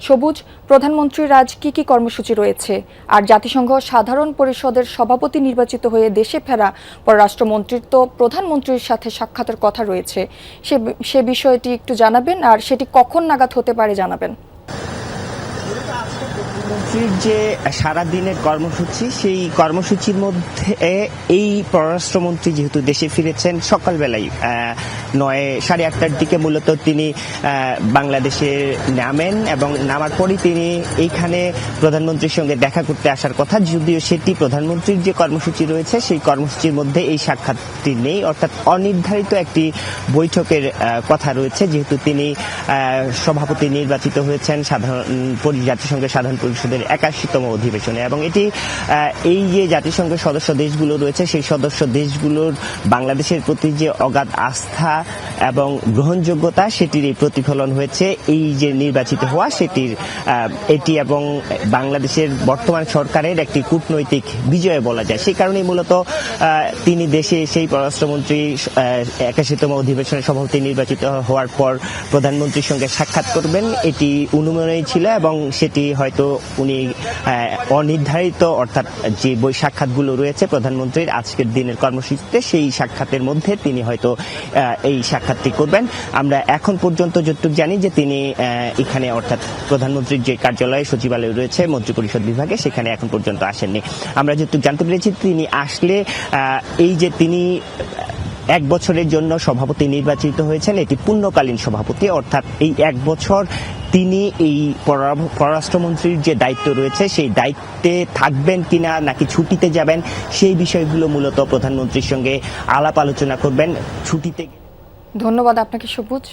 সবুজ, প্রধানমন্ত্রীর আজ কি কর্মসূচি রয়েছে? আর জাতিসংঘ সাধারণ পরিষদের সভাপতি নির্বাচিত হয়ে দেশে ফেরা পররাষ্ট্রমন্ত্রীর তো প্রধানমন্ত্রীর সাথে সাক্ষাতের কথা রয়েছে, সে বিষয়টি একটু জানাবেন, আর সেটি কখন নাগাদ হতে পারে জানাবেন। প্রধানমন্ত্রীর যে সারাদিনের কর্মসূচি, সেই কর্মসূচির মধ্যে এই পররাষ্ট্রমন্ত্রী যেহেতু দেশে ফিরেছেন সকালবেলায় 9:30টার দিকে মূলত তিনি বাংলাদেশে নামেন এবং নামার পরই তিনি এইখানে প্রধানমন্ত্রীর সঙ্গে দেখা করতে আসার কথা, যদিও সেটি প্রধানমন্ত্রীর যে কর্মসূচি রয়েছে সেই কর্মসূচির মধ্যে এই সাক্ষাৎটি নেই, অর্থাৎ অনির্ধারিত একটি বৈঠকের কথা রয়েছে, যেহেতু তিনি সভাপতি নির্বাচিত হয়েছেন জাতিসংঘের সাধারণ পরিষদের 81তম অধিবেশনে। এবং এটি এই যে জাতিসংঘের সদস্য দেশগুলো রয়েছে সেই সদস্য দেশগুলোর বাংলাদেশের প্রতি যে অগাধ আস্থা এবং গ্রহণযোগ্যতা সেটির এই প্রতিফলন হয়েছে এই যে নির্বাচিত হওয়া সেটির এটি, এবং বাংলাদেশের বর্তমান সরকারের একটি কূটনৈতিক বিজয় বলা যায়। সেই কারণেই মূলত তিনি দেশে সেই পররাষ্ট্রমন্ত্রী 81তম অধিবেশনের সভাপতি নির্বাচিত হওয়ার পর প্রধানমন্ত্রীর সঙ্গে সাক্ষাৎ করবেন, এটি অনুমানই ছিল এবং সেটি হয়তো উনি অনির্ধারিত, অর্থাৎ যে বই সাক্ষাৎগুলো রয়েছে প্রধানমন্ত্রীর আজকের দিনের কর্মসূচিতে সেই সাক্ষাতের মধ্যে তিনি হয়তো এই সাক্ষাৎটি করবেন। আমরা এখন পর্যন্ত যতটুকু জানি যে তিনি এখানে, অর্থাৎ প্রধানমন্ত্রীর যে কার্যালয় সচিবালয় রয়েছে মন্ত্রিপরিষদ বিভাগে, সেখানে এখন পর্যন্ত আসেননি। আমরা যতটুকু জানতে পেরেছি তিনি আসলে এই যে তিনি 1 বছরের জন্য সভাপতি নির্বাচিত হয়েছেন, এটি পূর্ণকালীন সভাপতি, অর্থাৎ এই 1 বছর তিনি এই পররাষ্ট্রমন্ত্রীর যে দায়িত্ব রয়েছে সেই দায়িত্বে থাকবেন কিনা নাকি ছুটিতে যাবেন, সেই বিষয়গুলো মূলত প্রধানমন্ত্রীর সঙ্গে আলাপ আলোচনা করবেন ছুটিতে। ধন্যবাদ আপনাকে সবুজ।